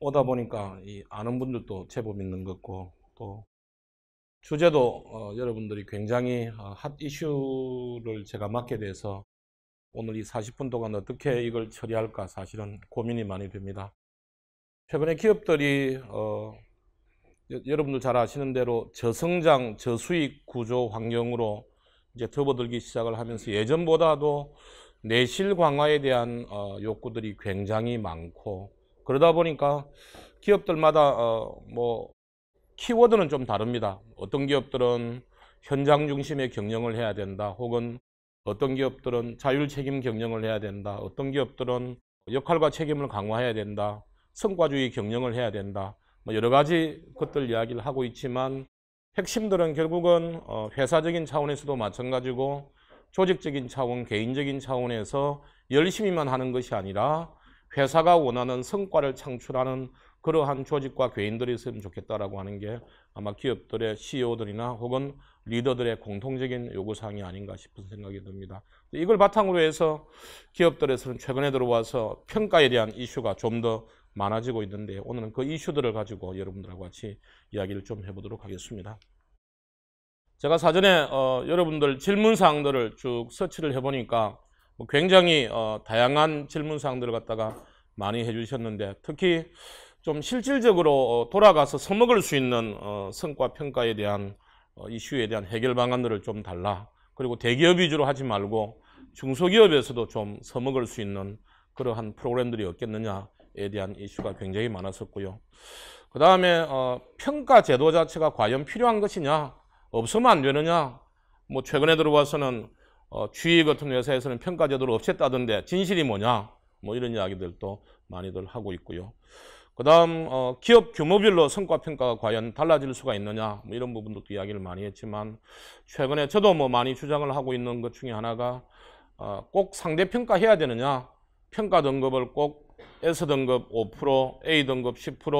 오다 보니까 아는 분들도 제법 있는 것 같고, 또 주제도 여러분들이 굉장히 핫 이슈를 제가 맡게 돼서 오늘 이 40분 동안 어떻게 이걸 처리할까 사실은 고민이 많이 됩니다. 최근에 기업들이 여러분들 잘 아시는 대로 저성장, 저수익 구조 환경으로 이제 접어들기 시작을 하면서 예전보다도 내실 강화에 대한 욕구들이 굉장히 많고, 그러다 보니까 기업들마다 뭐 키워드는 좀 다릅니다. 어떤 기업들은 현장 중심의 경영을 해야 된다, 혹은 어떤 기업들은 자율 책임 경영을 해야 된다, 어떤 기업들은 역할과 책임을 강화해야 된다, 성과주의 경영을 해야 된다, 뭐 여러 가지 것들 이야기를 하고 있지만, 핵심들은 결국은 회사적인 차원에서도 마찬가지고 조직적인 차원, 개인적인 차원에서 열심히만 하는 것이 아니라 회사가 원하는 성과를 창출하는 그러한 조직과 개인들이 있으면 좋겠다라고 하는 게 아마 기업들의 CEO들이나 혹은 리더들의 공통적인 요구사항이 아닌가 싶은 생각이 듭니다. 이걸 바탕으로 해서 기업들에서는 최근에 들어와서 평가에 대한 이슈가 좀 더 많아지고 있는데, 오늘은 그 이슈들을 가지고 여러분들하고 같이 이야기를 좀 해보도록 하겠습니다. 제가 사전에 여러분들 질문사항들을 쭉 서치를 해보니까 굉장히 다양한 질문사항들을 갖다가 많이 해주셨는데, 특히 좀 실질적으로 돌아가서 써먹을 수 있는 성과 평가에 대한 이슈에 대한 해결 방안들을 좀 달라, 그리고 대기업 위주로 하지 말고 중소기업에서도 좀 써먹을 수 있는 그러한 프로그램들이 없겠느냐에 대한 이슈가 굉장히 많았었고요. 그 다음에 평가 제도 자체가 과연 필요한 것이냐, 없으면 안 되느냐, 뭐 최근에 들어와서는 GE 같은 회사에서는 평가 제도를 없앴다던데 진실이 뭐냐, 뭐 이런 이야기들도 많이들 하고 있고요. 그 다음 기업 규모별로 성과 평가가 과연 달라질 수가 있느냐, 뭐 이런 부분도 이야기를 많이 했지만, 최근에 저도 뭐 많이 주장을 하고 있는 것 중에 하나가 꼭 상대 평가해야 되느냐, 평가 등급을 꼭 S등급 5%, A등급 10%,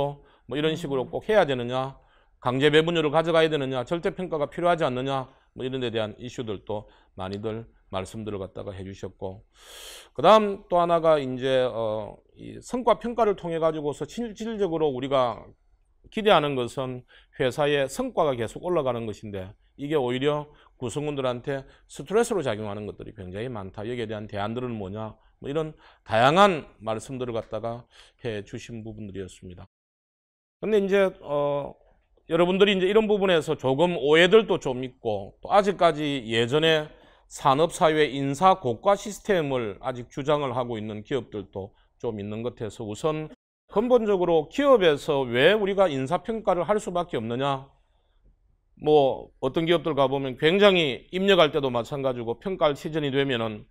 뭐 이런 식으로 꼭 해야 되느냐, 강제 배분율을 가져가야 되느냐, 절대평가가 필요하지 않느냐, 뭐 이런 데 대한 이슈들도 많이들 말씀들을 갖다가 해주셨고, 그 다음 또 하나가 이제 이 성과평가를 통해 가지고서 실질적으로 우리가 기대하는 것은 회사의 성과가 계속 올라가는 것인데, 이게 오히려 구성원들한테 스트레스로 작용하는 것들이 굉장히 많다. 여기에 대한 대안들은 뭐냐, 뭐 이런 다양한 말씀들을 갖다가 해 주신 부분들이었습니다. 근데 이제 여러분들이 이제 이런 부분에서 조금 오해들도 좀 있고, 또 아직까지 예전에 산업사회 인사 고과 시스템을 아직 주장을 하고 있는 기업들도 좀 있는 것 같아서, 우선 근본적으로 기업에서 왜 우리가 인사평가를 할 수밖에 없느냐, 뭐 어떤 기업들 가보면 굉장히 입력할 때도 마찬가지고 평가할 시즌이 되면은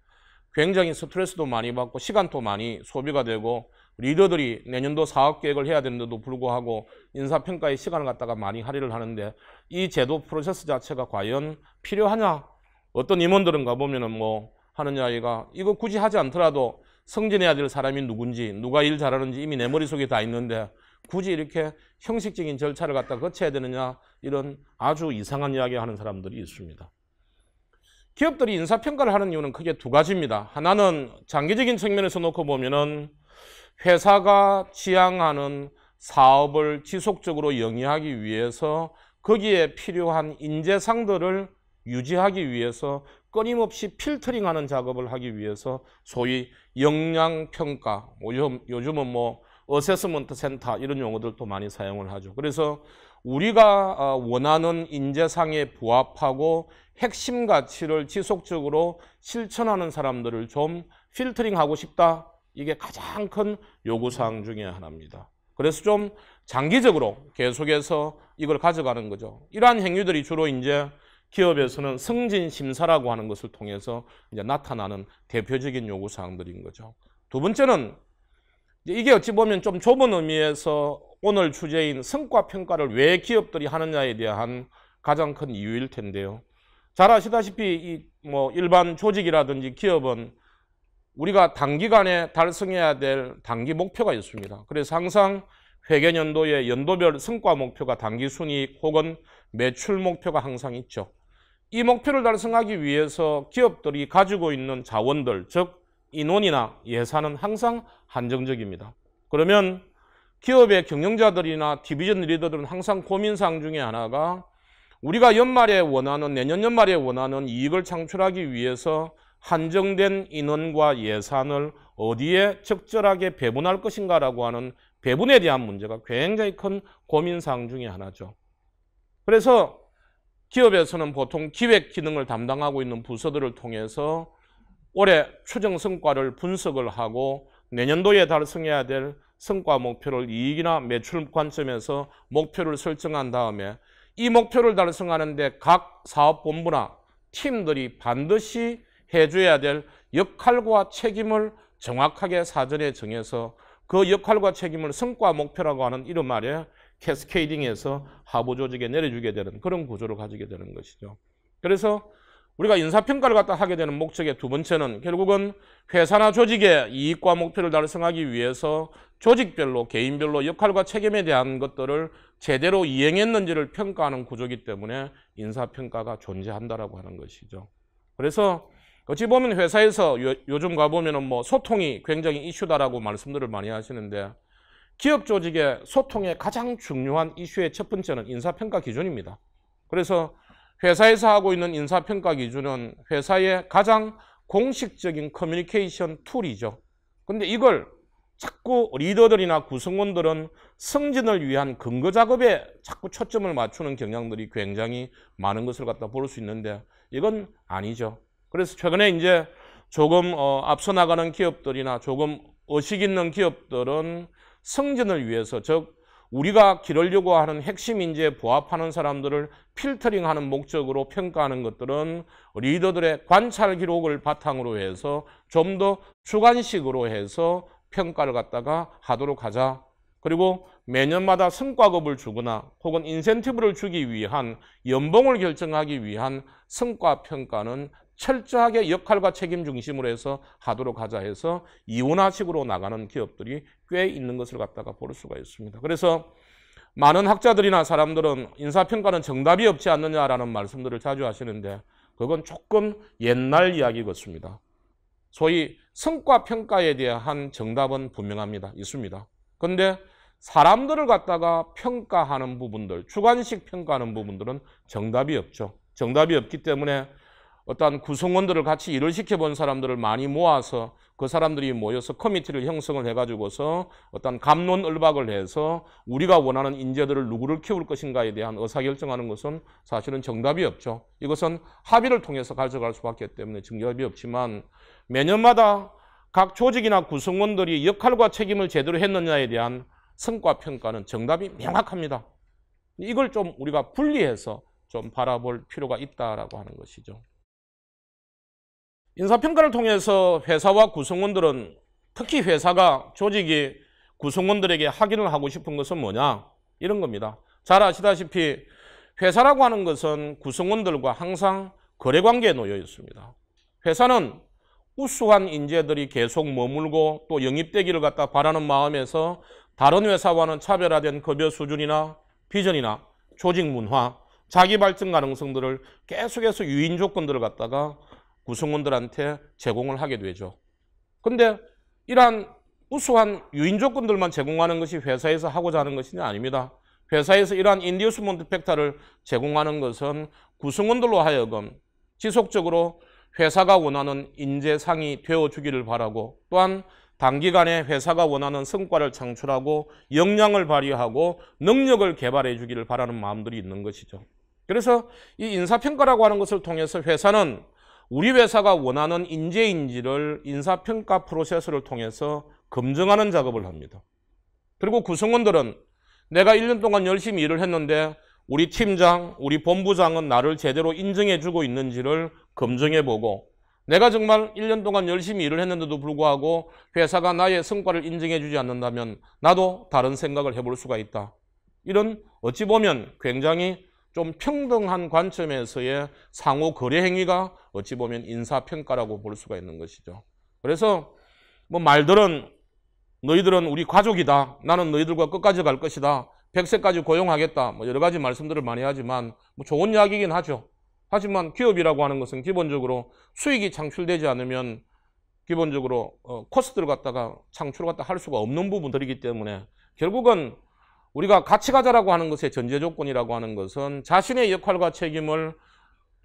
굉장히 스트레스도 많이 받고 시간도 많이 소비가 되고, 리더들이 내년도 사업 계획을 해야 되는데도 불구하고 인사평가에 시간을 갖다가 많이 할애를 하는데, 이 제도 프로세스 자체가 과연 필요하냐? 어떤 임원들은 가보면은 뭐 하는 이야기가, 이거 굳이 하지 않더라도 승진해야 될 사람이 누군지, 누가 일 잘하는지 이미 내 머릿속에 다 있는데 굳이 이렇게 형식적인 절차를 갖다 거쳐야 되느냐, 이런 아주 이상한 이야기 하는 사람들이 있습니다. 기업들이 인사평가를 하는 이유는 크게 두 가지입니다. 하나는 장기적인 측면에서 놓고 보면은 회사가 지향하는 사업을 지속적으로 영위하기 위해서 거기에 필요한 인재상들을 유지하기 위해서 끊임없이 필터링하는 작업을 하기 위해서 소위 역량평가, 요즘은 뭐 어세스먼트 센터 이런 용어들도 많이 사용을 하죠. 그래서 우리가 원하는 인재상에 부합하고 핵심 가치를 지속적으로 실천하는 사람들을 좀 필터링하고 싶다. 이게 가장 큰 요구사항 중에 하나입니다. 그래서 좀 장기적으로 계속해서 이걸 가져가는 거죠. 이러한 행위들이 주로 이제 기업에서는 승진 심사라고 하는 것을 통해서 이제 나타나는 대표적인 요구사항들인 거죠. 두 번째는 이게 어찌 보면 좀 좁은 의미에서 오늘 주제인 성과평가를 왜 기업들이 하느냐에 대한 가장 큰 이유일 텐데요. 잘 아시다시피 뭐 일반 조직이라든지 기업은 우리가 단기간에 달성해야 될 단기 목표가 있습니다. 그래서 항상 회계연도에 연도별 성과 목표가 단기 순이익 혹은 매출 목표가 항상 있죠. 이 목표를 달성하기 위해서 기업들이 가지고 있는 자원들, 즉 인원이나 예산은 항상 한정적입니다. 그러면 기업의 경영자들이나 디비전 리더들은 항상 고민사항 중에 하나가 우리가 연말에 원하는, 내년 연말에 원하는 이익을 창출하기 위해서 한정된 인원과 예산을 어디에 적절하게 배분할 것인가라고 하는 배분에 대한 문제가 굉장히 큰 고민사항 중에 하나죠. 그래서 기업에서는 보통 기획 기능을 담당하고 있는 부서들을 통해서 올해 추정 성과를 분석을 하고 내년도에 달성해야 될 성과 목표를 이익이나 매출 관점에서 목표를 설정한 다음에 이 목표를 달성하는데 각 사업본부나 팀들이 반드시 해줘야 될 역할과 책임을 정확하게 사전에 정해서 그 역할과 책임을 성과 목표라고 하는 이름 아래 캐스케이딩해서 하부 조직에 내려주게 되는 그런 구조를 가지게 되는 것이죠. 그래서 우리가 인사평가를 갖다 하게 되는 목적의 두 번째는 결국은 회사나 조직의 이익과 목표를 달성하기 위해서 조직별로 개인별로 역할과 책임에 대한 것들을 제대로 이행했는지를 평가하는 구조이기 때문에 인사평가가 존재한다라고 하는 것이죠. 그래서 어찌 보면 회사에서 요즘 가보면은 뭐 소통이 굉장히 이슈다라고 말씀들을 많이 하시는데 기업 조직의 소통의 가장 중요한 이슈의 첫 번째는 인사평가 기준입니다. 그래서 회사에서 하고 있는 인사평가 기준은 회사의 가장 공식적인 커뮤니케이션 툴이죠. 근데 이걸 자꾸 리더들이나 구성원들은 승진을 위한 근거 작업에 자꾸 초점을 맞추는 경향들이 굉장히 많은 것을 갖다 볼 수 있는데 이건 아니죠. 그래서 최근에 이제 조금 앞서 나가는 기업들이나 조금 의식 있는 기업들은 승진을 위해서, 즉 우리가 기르려고 하는 핵심 인재에 부합하는 사람들을 필터링하는 목적으로 평가하는 것들은 리더들의 관찰 기록을 바탕으로 해서 좀 더 주관식으로 해서 평가를 갖다가 하도록 하자. 그리고 매년마다 성과급을 주거나 혹은 인센티브를 주기 위한 연봉을 결정하기 위한 성과 평가는 철저하게 역할과 책임 중심으로 해서 하도록 하자 해서 이원화식으로 나가는 기업들이 꽤 있는 것을 갖다가 볼 수가 있습니다. 그래서 많은 학자들이나 사람들은 인사평가는 정답이 없지 않느냐라는 말씀들을 자주 하시는데 그건 조금 옛날 이야기 같습니다. 소위 성과평가에 대한 정답은 분명합니다. 있습니다. 그런데 사람들을 갖다가 평가하는 부분들, 주관식 평가하는 부분들은 정답이 없죠. 정답이 없기 때문에 어떤 구성원들을 같이 일을 시켜본 사람들을 많이 모아서 그 사람들이 모여서 커미티를 형성을 해가지고서 어떤 갑론을박을 해서 우리가 원하는 인재들을 누구를 키울 것인가에 대한 의사결정하는 것은 사실은 정답이 없죠. 이것은 합의를 통해서 가져갈 수밖에 때문에 정답이 없지만 매년마다 각 조직이나 구성원들이 역할과 책임을 제대로 했느냐에 대한 성과평가는 정답이 명확합니다. 이걸 좀 우리가 분리해서 좀 바라볼 필요가 있다라고 하는 것이죠. 인사평가를 통해서 회사와 구성원들은, 특히 회사가, 조직이 구성원들에게 확인을 하고 싶은 것은 뭐냐? 이런 겁니다. 잘 아시다시피 회사라고 하는 것은 구성원들과 항상 거래관계에 놓여 있습니다. 회사는 우수한 인재들이 계속 머물고 또 영입되기를 갖다 바라는 마음에서 다른 회사와는 차별화된 급여 수준이나 비전이나 조직 문화, 자기 발전 가능성들을 계속해서 유인 조건들을 갖다가 구성원들한테 제공을 하게 되죠. 근데 이러한 우수한 유인 조건들만 제공하는 것이 회사에서 하고자 하는 것이 아닙니다. 회사에서 이러한 인듀스먼트 팩터를 제공하는 것은 구성원들로 하여금 지속적으로 회사가 원하는 인재상이 되어주기를 바라고 또한 단기간에 회사가 원하는 성과를 창출하고 역량을 발휘하고 능력을 개발해 주기를 바라는 마음들이 있는 것이죠. 그래서 이 인사평가라고 하는 것을 통해서 회사는 우리 회사가 원하는 인재인지를 인사평가 프로세스를 통해서 검증하는 작업을 합니다. 그리고 구성원들은 내가 1년 동안 열심히 일을 했는데 우리 팀장, 우리 본부장은 나를 제대로 인정해주고 있는지를 검증해보고 내가 정말 1년 동안 열심히 일을 했는데도 불구하고 회사가 나의 성과를 인정해주지 않는다면 나도 다른 생각을 해볼 수가 있다. 이런 어찌 보면 굉장히 좀 평등한 관점에서의 상호 거래 행위가 어찌 보면 인사평가라고 볼 수가 있는 것이죠. 그래서 뭐 말들은 너희들은 우리 가족이다. 나는 너희들과 끝까지 갈 것이다. 100세까지 고용하겠다. 뭐 여러 가지 말씀들을 많이 하지만 뭐 좋은 이야기이긴 하죠. 하지만 기업이라고 하는 것은 기본적으로 수익이 창출되지 않으면 기본적으로 코스트를 갖다가 창출을 갖다 할 수가 없는 부분들이기 때문에 결국은 우리가 같이 가자라고 하는 것의 전제 조건이라고 하는 것은 자신의 역할과 책임을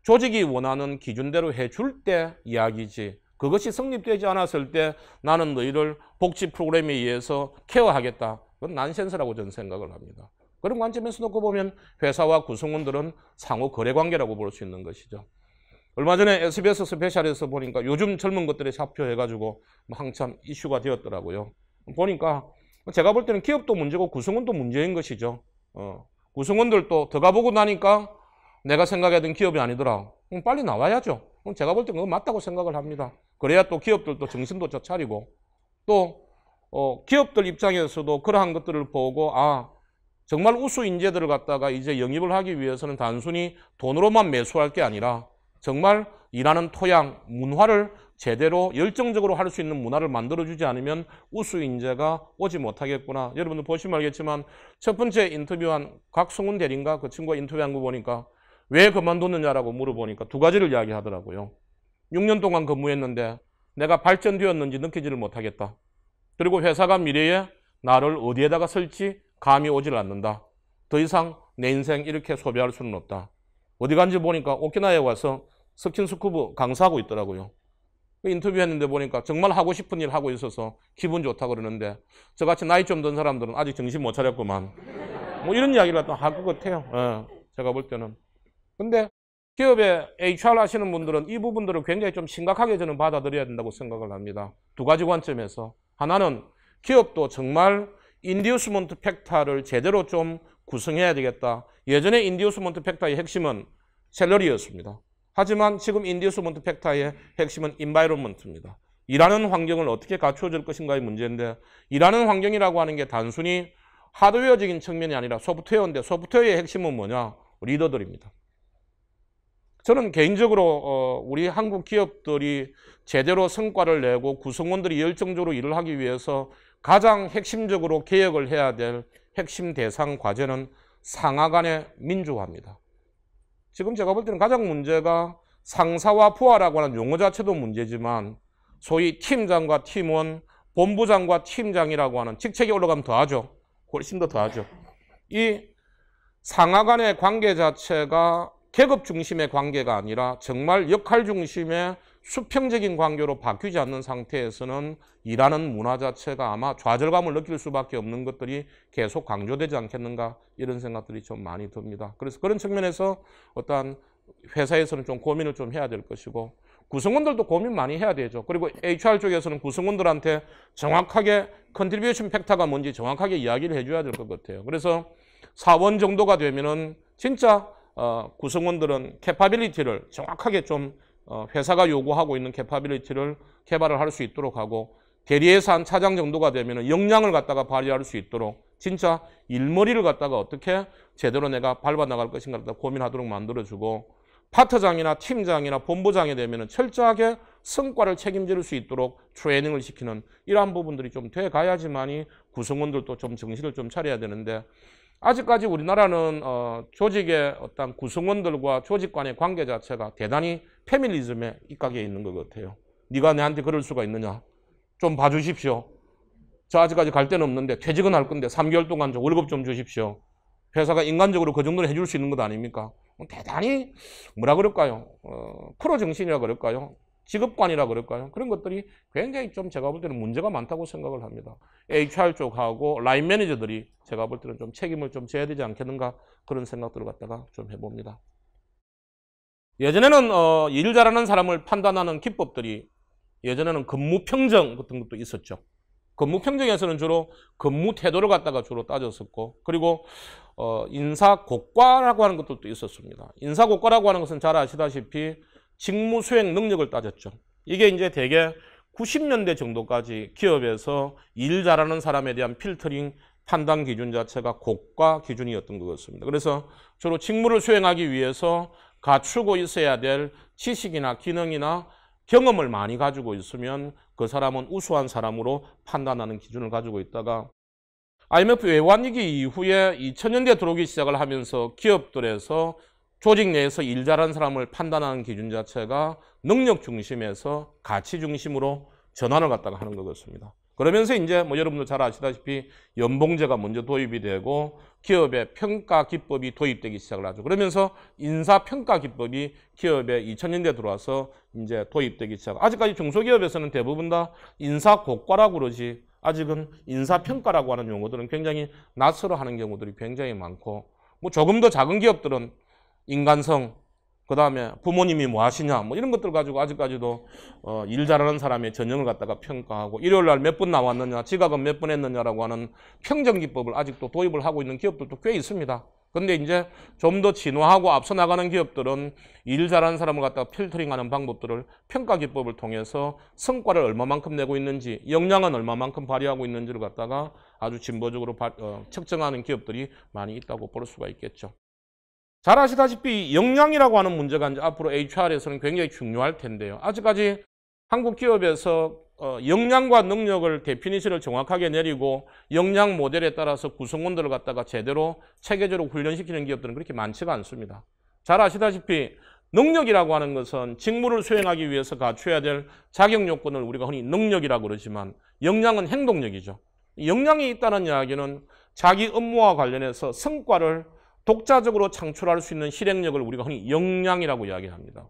조직이 원하는 기준대로 해줄 때 이야기지, 그것이 성립되지 않았을 때 나는 너희를 복지 프로그램에 의해서 케어하겠다, 그건 난센스라고 저는 생각을 합니다. 그런 관점에서 놓고 보면 회사와 구성원들은 상호 거래관계라고 볼 수 있는 것이죠. 얼마 전에 SBS 스페셜에서 보니까 요즘 젊은 것들의 사표 해가지고 한참 이슈가 되었더라고요. 보니까 제가 볼 때는 기업도 문제고 구성원도 문제인 것이죠. 구성원들도 더 가보고 나니까 내가 생각하던 기업이 아니더라. 그럼 빨리 나와야죠. 그럼 제가 볼 때는 그건 맞다고 생각을 합니다. 그래야 또 기업들도 정신도 차리고 또 기업들 입장에서도 그러한 것들을 보고 정말 우수 인재들을 갖다가 이제 영입을 하기 위해서는 단순히 돈으로만 매수할 게 아니라 정말 일하는 토양, 문화를 제대로 열정적으로 할 수 있는 문화를 만들어주지 않으면 우수 인재가 오지 못하겠구나. 여러분들 보시면 알겠지만 첫 번째 인터뷰한 곽성훈 대리인가 그 친구가 인터뷰한 거 보니까 왜 그만뒀느냐라고 물어보니까 두 가지를 이야기하더라고요. 6년 동안 근무했는데 내가 발전되었는지 느끼지를 못하겠다. 그리고 회사가 미래에 나를 어디에다가 설지 감이 오질 않는다. 더 이상 내 인생 이렇게 소비할 수는 없다. 어디 간지 보니까 오키나와에 와서 스킨스쿠버 강사하고 있더라고요. 인터뷰했는데 보니까 정말 하고 싶은 일 하고 있어서 기분 좋다고 그러는데 저같이 나이 좀 든 사람들은 아직 정신 못 차렸구만. 뭐 이런 이야기를 또 할 것 같아요. 제가 볼 때는. 근데 기업에 HR 하시는 분들은 이 부분들을 굉장히 좀 심각하게 저는 받아들여야 된다고 생각을 합니다. 두 가지 관점에서. 하나는 기업도 정말 인듀스먼트 팩터를 제대로 좀 구성해야 되겠다. 예전에 인듀스먼트 팩터의 핵심은 샐러리였습니다. 하지만 지금 인듀스먼트 팩터의 핵심은 인바이런먼트입니다. 일하는 환경을 어떻게 갖추어질 것인가의 문제인데, 일하는 환경이라고 하는 게 단순히 하드웨어적인 측면이 아니라 소프트웨어인데, 소프트웨어의 핵심은 뭐냐? 리더들입니다. 저는 개인적으로 우리 한국 기업들이 제대로 성과를 내고 구성원들이 열정적으로 일을 하기 위해서 가장 핵심적으로 개혁을 해야 될 핵심 대상 과제는 상하 간의 민주화입니다. 지금 제가 볼 때는 가장 문제가 상사와 부하라고 하는 용어 자체도 문제지만 소위 팀장과 팀원, 본부장과 팀장이라고 하는 직책이 올라가면 더하죠. 훨씬 더 더하죠. 이 상하 간의 관계 자체가 계급 중심의 관계가 아니라 정말 역할 중심의 수평적인 관계로 바뀌지 않는 상태에서는 일하는 문화 자체가 아마 좌절감을 느낄 수밖에 없는 것들이 계속 강조되지 않겠는가, 이런 생각들이 좀 많이 듭니다. 그래서 그런 측면에서 어떤 회사에서는 좀 고민을 좀 해야 될 것이고, 구성원들도 고민 많이 해야 되죠. 그리고 HR 쪽에서는 구성원들한테 정확하게 컨트리뷰션 팩터가 뭔지 정확하게 이야기를 해줘야 될 것 같아요. 그래서 4원 정도가 되면은 진짜 구성원들은 캐파빌리티를 정확하게 좀 회사가 요구하고 있는 캐파빌리티를 개발을 할 수 있도록 하고, 대리예산 차장 정도가 되면 역량을 갖다가 발휘할 수 있도록 진짜 일머리를 갖다가 어떻게 제대로 내가 밟아 나갈 것인가 갖다 고민하도록 만들어주고, 파트장이나 팀장이나 본부장이 되면 철저하게 성과를 책임질 수 있도록 트레이닝을 시키는 이러한 부분들이 좀 돼 가야지만이 구성원들도 좀 정신을 좀 차려야 되는데, 아직까지 우리나라는 조직의 어떤 구성원들과 조직 간의 관계 자체가 대단히 페밀리즘에 입각해 있는 것 같아요. 네가 내한테 그럴 수가 있느냐? 좀 봐주십시오. 저 아직까지 갈 데는 없는데 퇴직은 할 건데 3개월 동안 좀 월급 좀 주십시오. 회사가 인간적으로 그 정도는 해줄 수 있는 것 아닙니까? 대단히 뭐라 그럴까요? 프로 정신이라 그럴까요? 직업관이라 그럴까요? 그런 것들이 굉장히 좀 제가 볼 때는 문제가 많다고 생각을 합니다. HR 쪽하고 라인 매니저들이 제가 볼 때는 좀 책임을 좀 져야 되지 않겠는가, 그런 생각들을 갖다가 좀 해봅니다. 예전에는 일 잘하는 사람을 판단하는 기법들이, 예전에는 근무평정 같은 것도 있었죠. 근무평정에서는 주로 근무 태도를 갖다가 주로 따졌었고, 그리고 인사고과라고 하는 것들도 있었습니다. 인사고과라고 하는 것은 잘 아시다시피 직무 수행 능력을 따졌죠. 이게 이제 대개 90년대 정도까지 기업에서 일 잘하는 사람에 대한 필터링 판단 기준 자체가 고과 기준이었던 것 같습니다. 그래서 주로 직무를 수행하기 위해서 갖추고 있어야 될 지식이나 기능이나 경험을 많이 가지고 있으면 그 사람은 우수한 사람으로 판단하는 기준을 가지고 있다가, IMF 외환위기 이후에 2000년대 들어오기 시작을 하면서 기업들에서 조직 내에서 일 잘하는 사람을 판단하는 기준 자체가 능력 중심에서 가치 중심으로 전환을 갖다가 하는 거겠습니다. 그러면서 이제 뭐 여러분들 잘 아시다시피 연봉제가 먼저 도입이 되고 기업의 평가 기법이 도입되기 시작을 하죠. 그러면서 인사평가 기법이 기업에 2000년대 들어와서 이제 도입되기 시작. 아직까지 중소기업에서는 대부분 다 인사고과라고 그러지 아직은 인사평가라고 하는 용어들은 굉장히 낯설어하는 경우들이 굉장히 많고 뭐 조금 더 작은 기업들은 인간성 그 다음에 부모님이 뭐 하시냐 뭐 이런 것들 가지고 아직까지도 일 잘하는 사람의 전형을 갖다가 평가하고 일요일 날 몇 분 나왔느냐 지각은 몇 분 했느냐라고 하는 평정기법을 아직도 도입을 하고 있는 기업들도 꽤 있습니다. 근데 이제 좀 더 진화하고 앞서 나가는 기업들은 일 잘하는 사람을 갖다가 필터링하는 방법들을 평가기법을 통해서 성과를 얼마만큼 내고 있는지 역량은 얼마만큼 발휘하고 있는지를 갖다가 아주 진보적으로 측정하는 기업들이 많이 있다고 볼 수가 있겠죠. 잘 아시다시피 역량이라고 하는 문제가 이제 앞으로 HR에서는 굉장히 중요할 텐데요. 아직까지 한국 기업에서 역량과 능력을 데피니션을 정확하게 내리고 역량 모델에 따라서 구성원들을 갖다가 제대로 체계적으로 훈련시키는 기업들은 그렇게 많지가 않습니다. 잘 아시다시피 능력이라고 하는 것은 직무를 수행하기 위해서 갖춰야 될 자격 요건을 우리가 흔히 능력이라고 그러지만 역량은 행동력이죠. 역량이 있다는 이야기는 자기 업무와 관련해서 성과를 독자적으로 창출할 수 있는 실행력을 우리가 흔히 역량이라고 이야기합니다.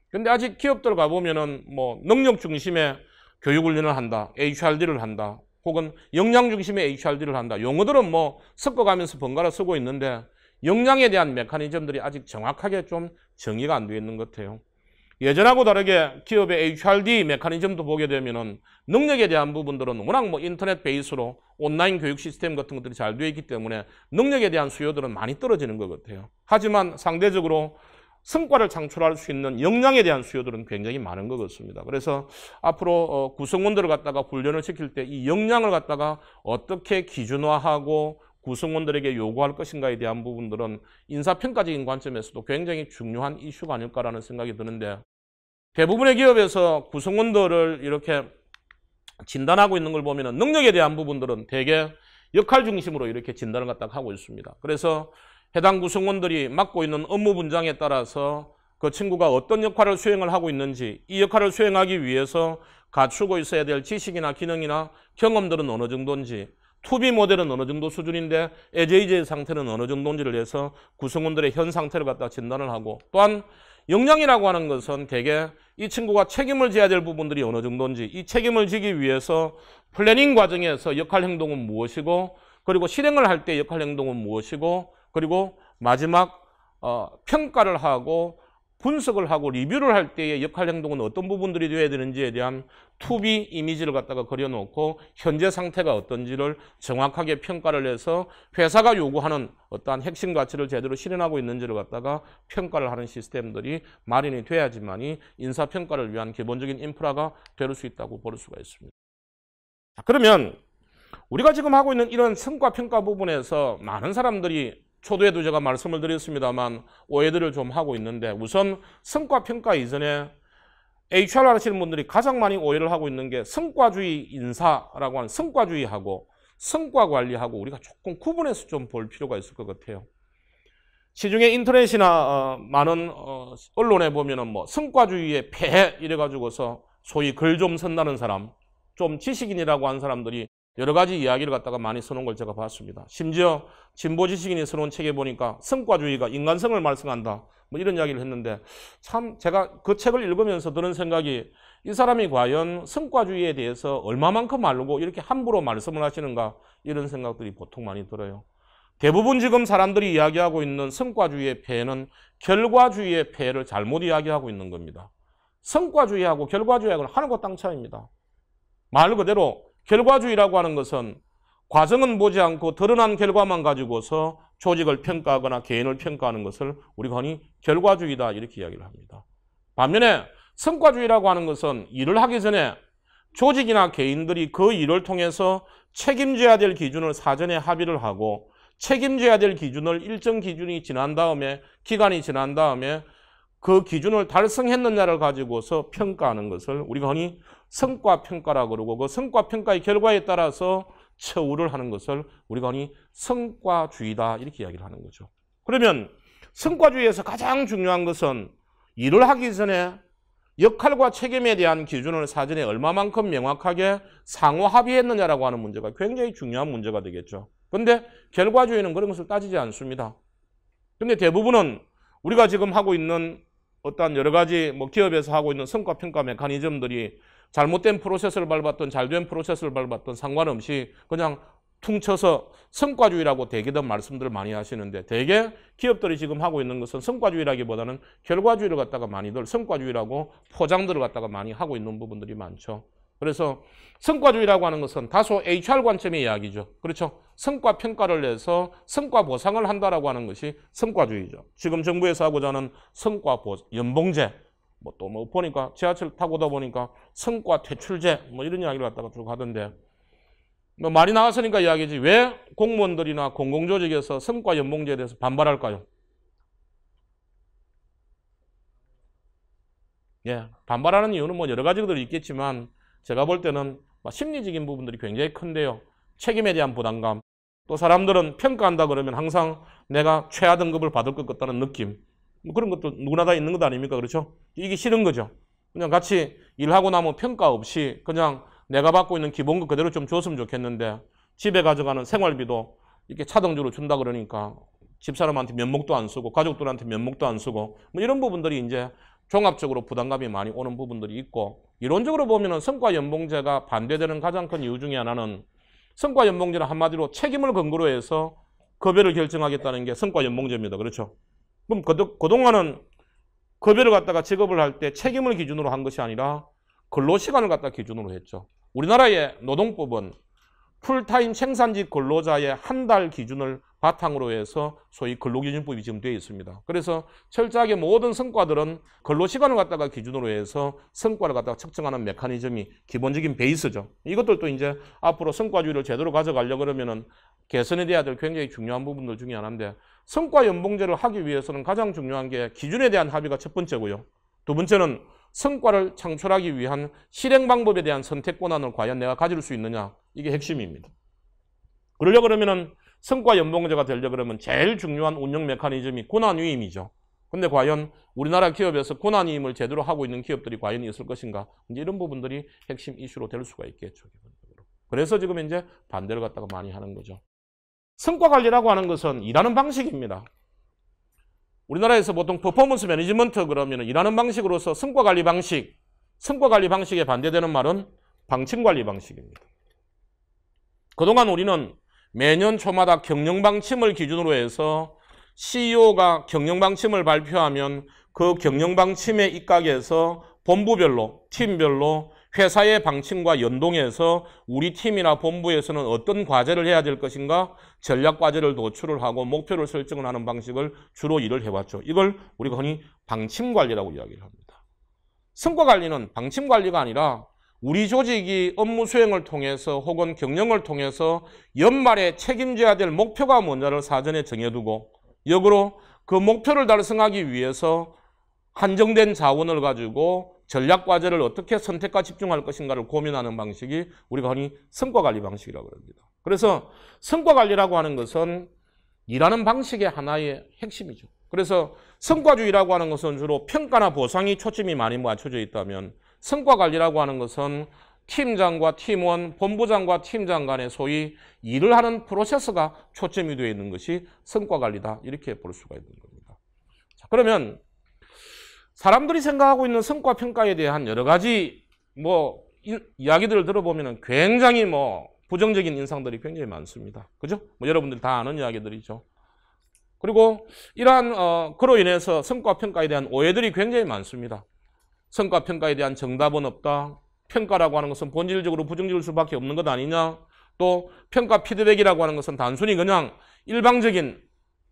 그런데 아직 기업들 가보면은 뭐 능력 중심의 교육훈련을 한다, HRD를 한다, 혹은 역량 중심의 HRD를 한다. 용어들은 뭐 섞어가면서 번갈아 쓰고 있는데 역량에 대한 메커니즘들이 아직 정확하게 좀 정의가 안 되어 있는 것 같아요. 예전하고 다르게 기업의 HRD 메커니즘도 보게 되면은 능력에 대한 부분들은 워낙 뭐 인터넷 베이스로 온라인 교육 시스템 같은 것들이 잘 되어 있기 때문에 능력에 대한 수요들은 많이 떨어지는 것 같아요. 하지만 상대적으로 성과를 창출할 수 있는 역량에 대한 수요들은 굉장히 많은 것 같습니다. 그래서 앞으로 구성원들을 갖다가 훈련을 시킬 때 이 역량을 갖다가 어떻게 기준화하고 구성원들에게 요구할 것인가에 대한 부분들은 인사평가적인 관점에서도 굉장히 중요한 이슈가 아닐까라는 생각이 드는데 대부분의 기업에서 구성원들을 이렇게 진단하고 있는 걸 보면 능력에 대한 부분들은 대개 역할 중심으로 이렇게 진단을 갖다가 하고 있습니다. 그래서 해당 구성원들이 맡고 있는 업무 분장에 따라서 그 친구가 어떤 역할을 수행을 하고 있는지 이 역할을 수행하기 위해서 갖추고 있어야 될 지식이나 기능이나 경험들은 어느 정도인지 투비 모델은 어느 정도 수준인데 에제이제 상태는 어느 정도인지를 해서 구성원들의 현 상태를 갖다 진단을 하고 또한 역량이라고 하는 것은 대개 이 친구가 책임을 져야 될 부분들이 어느 정도인지 이 책임을 지기 위해서 플래닝 과정에서 역할 행동은 무엇이고 그리고 실행을 할 때 역할 행동은 무엇이고 그리고 마지막 평가를 하고 분석을 하고 리뷰를 할 때의 역할 행동은 어떤 부분들이 되어야 되는지에 대한 투비 이미지를 갖다가 그려놓고 현재 상태가 어떤지를 정확하게 평가를 해서 회사가 요구하는 어떠한 핵심 가치를 제대로 실현하고 있는지를 갖다가 평가를 하는 시스템들이 마련이 돼야지만이 인사평가를 위한 기본적인 인프라가 될 수 있다고 볼 수가 있습니다. 자, 그러면 우리가 지금 하고 있는 이런 성과평가 부분에서 많은 사람들이 초도에도 제가 말씀을 드렸습니다만 오해들을 좀 하고 있는데 우선 성과평가 이전에 HR 하시는 분들이 가장 많이 오해를 하고 있는 게 성과주의 인사라고 하는 성과주의하고 성과관리하고 우리가 조금 구분해서 좀 볼 필요가 있을 것 같아요. 시중에 인터넷이나 많은 언론에 보면은 뭐 성과주의의 폐해 이래가지고서 소위 글 좀 쓴다는 사람 좀 지식인이라고 하는 사람들이 여러 가지 이야기를 갖다가 많이 써놓은 걸 제가 봤습니다. 심지어 진보 지식인이 써놓은 책에 보니까 성과주의가 인간성을 말씀한다. 뭐 이런 이야기를 했는데 참 제가 그 책을 읽으면서 드는 생각이 이 사람이 과연 성과주의에 대해서 얼마만큼 알고 이렇게 함부로 말씀을 하시는가 이런 생각들이 보통 많이 들어요. 대부분 지금 사람들이 이야기하고 있는 성과주의의 폐해는 결과주의의 폐해를 잘못 이야기하고 있는 겁니다. 성과주의하고 결과주의하고는 하늘과 땅 차이입니다. 말 그대로 결과주의라고 하는 것은 과정은 보지 않고 드러난 결과만 가지고서 조직을 평가하거나 개인을 평가하는 것을 우리가 흔히 결과주의다 이렇게 이야기를 합니다. 반면에 성과주의라고 하는 것은 일을 하기 전에 조직이나 개인들이 그 일을 통해서 책임져야 될 기준을 사전에 합의를 하고 책임져야 될 기준을 일정 기준이 지난 다음에 기간이 지난 다음에 그 기준을 달성했느냐를 가지고서 평가하는 것을 우리가 흔히 성과평가라고 그러고 그 성과평가의 결과에 따라서 처우를 하는 것을 우리가 흔히 성과주의다 이렇게 이야기를 하는 거죠. 그러면 성과주의에서 가장 중요한 것은 일을 하기 전에 역할과 책임에 대한 기준을 사전에 얼마만큼 명확하게 상호 합의했느냐라고 하는 문제가 굉장히 중요한 문제가 되겠죠. 그런데 결과주의는 그런 것을 따지지 않습니다. 근데 대부분은 우리가 지금 하고 있는 어떤 여러 가지 뭐 기업에서 하고 있는 성과평가 메커니즘들이 잘못된 프로세스를 밟았던 잘된 프로세스를 밟았던 상관없이 그냥 퉁쳐서 성과주의라고 대개들 말씀들을 많이 하시는데 대개 기업들이 지금 하고 있는 것은 성과주의라기보다는 결과주의를 갖다가 많이들 성과주의라고 포장들을 갖다가 많이 하고 있는 부분들이 많죠. 그래서 성과주의라고 하는 것은 다소 HR 관점의 이야기죠. 그렇죠? 성과 평가를 해서 성과 보상을 한다라고 하는 것이 성과주의죠. 지금 정부에서 하고자 하는 성과 연봉제, 뭐 또 뭐 보니까 지하철 타고 오다 보니까 성과 퇴출제 뭐 이런 이야기를 갖다가 쭉 하던데 뭐 말이 나왔으니까 이야기지 왜 공무원들이나 공공조직에서 성과 연봉제에 대해서 반발할까요? 예, 반발하는 이유는 뭐 여러 가지들이 있겠지만 제가 볼 때는 심리적인 부분들이 굉장히 큰데요. 책임에 대한 부담감. 또 사람들은 평가한다 그러면 항상 내가 최하 등급을 받을 것 같다는 느낌. 뭐 그런 것도 누구나 다 있는 것 아닙니까? 그렇죠? 이게 싫은 거죠. 그냥 같이 일하고 나면 평가 없이 그냥 내가 받고 있는 기본급 그대로 좀 줬으면 좋겠는데 집에 가져가는 생활비도 이렇게 차등주로 준다 그러니까 집사람한테 면목도 안 쓰고 가족들한테 면목도 안 쓰고 뭐 이런 부분들이 이제 종합적으로 부담감이 많이 오는 부분들이 있고 이론적으로 보면은 성과연봉제가 반대되는 가장 큰 이유 중에 하나는 성과연봉제는 한마디로 책임을 근거로 해서 급여를 결정하겠다는 게 성과연봉제입니다. 그렇죠? 그럼 그동안은 급여를 갖다가 지급을 할 때 책임을 기준으로 한 것이 아니라 근로시간을 갖다 기준으로 했죠. 우리나라의 노동법은 풀타임 생산직 근로자의 한 달 기준을 바탕으로 해서 소위 근로기준법이 지금 되어 있습니다. 그래서 철저하게 모든 성과들은 근로시간을 갖다가 기준으로 해서 성과를 갖다가 측정하는 메커니즘이 기본적인 베이스죠. 이것들도 이제 앞으로 성과주의를 제대로 가져가려고 그러면은 개선이 돼야 될 굉장히 중요한 부분들 중에 하나인데 성과 연봉제를 하기 위해서는 가장 중요한 게 기준에 대한 합의가 첫 번째고요. 두 번째는 성과를 창출하기 위한 실행 방법에 대한 선택 권한을 과연 내가 가질 수 있느냐 이게 핵심입니다. 그러려고 그러면은 성과 연봉제가 되려고 그러면 제일 중요한 운영 메커니즘이 권한위임이죠. 근데 과연 우리나라 기업에서 권한위임을 제대로 하고 있는 기업들이 과연 있을 것인가? 이제 이런 부분들이 핵심 이슈로 될 수가 있겠죠. 그래서 지금 이제 반대를 갖다가 많이 하는 거죠. 성과 관리라고 하는 것은 일하는 방식입니다. 우리나라에서 보통 퍼포먼스 매니지먼트 그러면 일하는 방식으로서 성과 관리 방식에 반대되는 말은 방침 관리 방식입니다. 그동안 우리는 매년 초마다 경영 방침을 기준으로 해서 CEO가 경영 방침을 발표하면 그 경영 방침에 입각해서 본부별로, 팀별로 회사의 방침과 연동해서 우리 팀이나 본부에서는 어떤 과제를 해야 될 것인가 전략 과제를 도출을 하고 목표를 설정을 하는 방식을 주로 일을 해왔죠. 이걸 우리가 흔히 방침 관리라고 이야기를 합니다. 성과 관리는 방침 관리가 아니라 우리 조직이 업무 수행을 통해서 혹은 경영을 통해서 연말에 책임져야 될 목표가 뭔지를 사전에 정해두고 역으로 그 목표를 달성하기 위해서 한정된 자원을 가지고 전략 과제를 어떻게 선택과 집중할 것인가를 고민하는 방식이 우리가 흔히 성과관리 방식이라고 합니다. 그래서 성과관리라고 하는 것은 일하는 방식의 하나의 핵심이죠. 그래서 성과주의라고 하는 것은 주로 평가나 보상이 초점이 많이 맞춰져 있다면 성과관리라고 하는 것은 팀장과 팀원, 본부장과 팀장 간의 소위 일을 하는 프로세스가 초점이 되어 있는 것이 성과관리다. 이렇게 볼 수가 있는 겁니다. 자, 그러면 사람들이 생각하고 있는 성과평가에 대한 여러 가지 이야기들을 들어보면 굉장히 부정적인 인상들이 굉장히 많습니다. 그죠? 여러분들이 다 아는 이야기들이죠. 그리고 이러한 그로 인해서 성과평가에 대한 오해들이 굉장히 많습니다. 성과평가에 대한 정답은 없다. 평가라고 하는 것은 본질적으로 부정적일 수밖에 없는 것 아니냐. 또 평가 피드백이라고 하는 것은 단순히 그냥 일방적인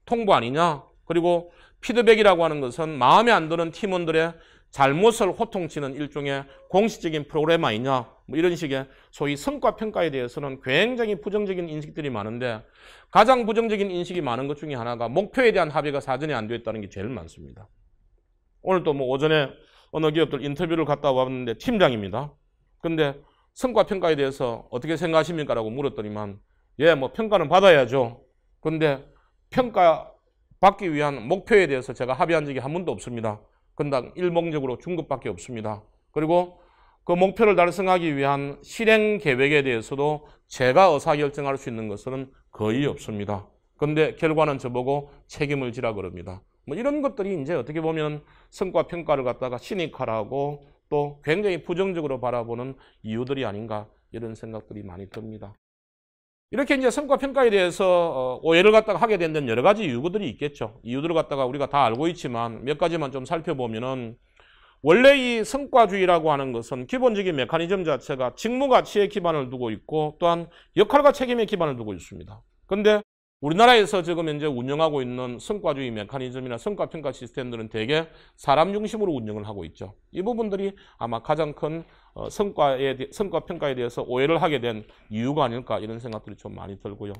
통보 아니냐. 그리고 피드백이라고 하는 것은 마음에 안 드는 팀원들의 잘못을 호통치는 일종의 공식적인 프로그램 아니냐. 이런 식의 소위 성과평가에 대해서는 굉장히 부정적인 인식들이 많은데 가장 부정적인 인식이 많은 것 중에 하나가 목표에 대한 합의가 사전에 안 되었다는 게 제일 많습니다. 오늘 또 오전에 어느 기업들 인터뷰를 갔다 왔는데 팀장입니다. 근데 성과평가에 대해서 어떻게 생각하십니까? 라고 물었더니만 평가는 받아야죠. 근데 평가 받기 위한 목표에 대해서 제가 합의한 적이 한 번도 없습니다. 건당 일봉적으로 준 것밖에 없습니다. 그리고 그 목표를 달성하기 위한 실행 계획에 대해서도 제가 의사결정할 수 있는 것은 거의 없습니다. 근데 결과는 저보고 책임을 지라 그럽니다. 뭐 이런 것들이 이제 어떻게 보면 성과 평가를 갖다가 시니컬하고 또 굉장히 부정적으로 바라보는 이유들이 아닌가 이런 생각들이 많이 듭니다. 이렇게 이제 성과 평가에 대해서 오해를 갖다가 하게 된 데는 여러 가지 이유들이 있겠죠. 이유들을 갖다가 우리가 다 알고 있지만 몇 가지만 좀 살펴보면은 원래 이 성과주의라고 하는 것은 기본적인 메커니즘 자체가 직무 가치에 기반을 두고 있고 또한 역할과 책임에 기반을 두고 있습니다. 그런데 우리나라에서 지금 현재 운영하고 있는 성과주의 메커니즘이나 성과평가 시스템들은 대개 사람 중심으로 운영을 하고 있죠. 이 부분들이 아마 가장 큰 성과평가에 대해서 오해를 하게 된 이유가 아닐까 이런 생각들이 좀 많이 들고요.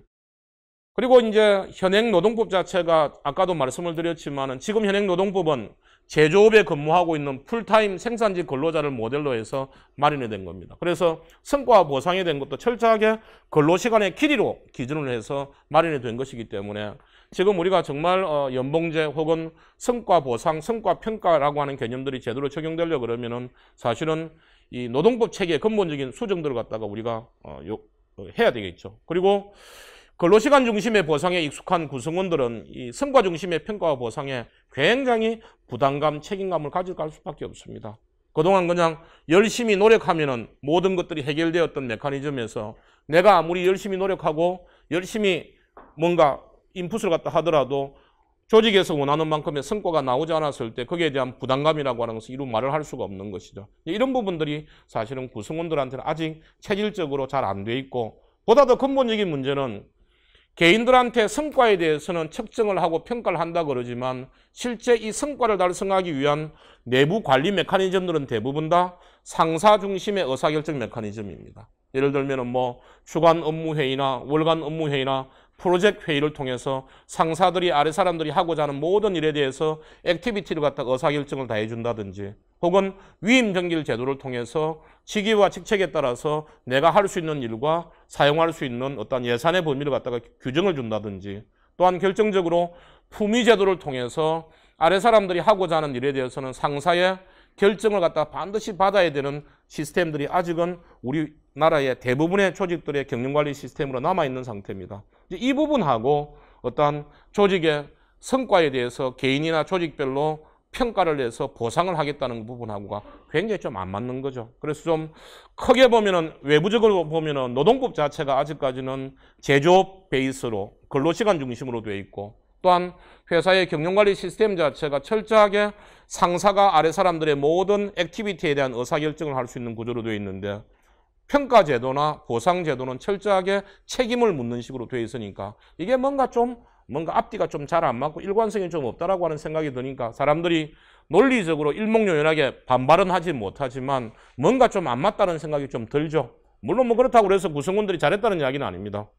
그리고 이제 현행 노동법 자체가 아까도 말씀을 드렸지만은 지금 현행 노동법은 제조업에 근무하고 있는 풀타임 생산직 근로자를 모델로 해서 마련이 된 겁니다. 그래서 성과 보상이 된 것도 철저하게 근로시간의 길이로 기준을 해서 마련이 된 것이기 때문에 지금 우리가 정말 연봉제 혹은 성과 보상, 성과 평가라고 하는 개념들이 제대로 적용되려고 그러면은 사실은 이 노동법 체계의 근본적인 수정들을 갖다가 우리가 해야 되겠죠. 그리고 근로시간 중심의 보상에 익숙한 구성원들은 이 성과 중심의 평가와 보상에 굉장히 부담감, 책임감을 가져갈 수밖에 없습니다. 그동안 그냥 열심히 노력하면은 모든 것들이 해결되었던 메커니즘에서 내가 아무리 열심히 노력하고 열심히 뭔가 인풋을 갖다 하더라도 조직에서 원하는 만큼의 성과가 나오지 않았을 때 거기에 대한 부담감이라고 하는 것을 이루 말을 할 수가 없는 것이죠. 이런 부분들이 사실은 구성원들한테는 아직 체질적으로 잘 안 돼 있고 보다 더 근본적인 문제는 개인들한테 성과에 대해서는 측정을 하고 평가를 한다 그러지만 실제 이 성과를 달성하기 위한 내부 관리 메커니즘들은 대부분 다 상사 중심의 의사결정 메커니즘입니다. 예를 들면 뭐 주간 업무회의나 월간 업무회의나 프로젝트 회의를 통해서 상사들이 아래 사람들이 하고자 하는 모든 일에 대해서 액티비티를 갖다 의사결정을 다 해준다든지 혹은 위임 정길 제도를 통해서 직위와 직책에 따라서 내가 할 수 있는 일과 사용할 수 있는 어떤 예산의 범위를 갖다가 규정을 준다든지 또한 결정적으로 품위 제도를 통해서 아래 사람들이 하고자 하는 일에 대해서는 상사의 결정을 갖다가 반드시 받아야 되는 시스템들이 아직은 우리나라의 대부분의 조직들의 경영관리 시스템으로 남아있는 상태입니다. 이 부분하고 어떤 조직의 성과에 대해서 개인이나 조직별로 평가를 해서 보상을 하겠다는 부분하고가 굉장히 좀 안 맞는 거죠. 그래서 좀 크게 보면은 외부적으로 보면은 노동법 자체가 아직까지는 제조업 베이스로 근로시간 중심으로 되어 있고 또한 회사의 경영관리 시스템 자체가 철저하게 상사가 아래 사람들의 모든 액티비티에 대한 의사결정을 할 수 있는 구조로 되어 있는데 평가 제도나 보상 제도는 철저하게 책임을 묻는 식으로 되어 있으니까 이게 뭔가 앞뒤가 좀 잘 안 맞고 일관성이 좀 없다라고 하는 생각이 드니까 사람들이 논리적으로 일목요연하게 반발은 하지 못하지만 뭔가 좀 안 맞다는 생각이 좀 들죠. 물론 뭐 그렇다고 해서 구성원들이 잘했다는 이야기는 아닙니다.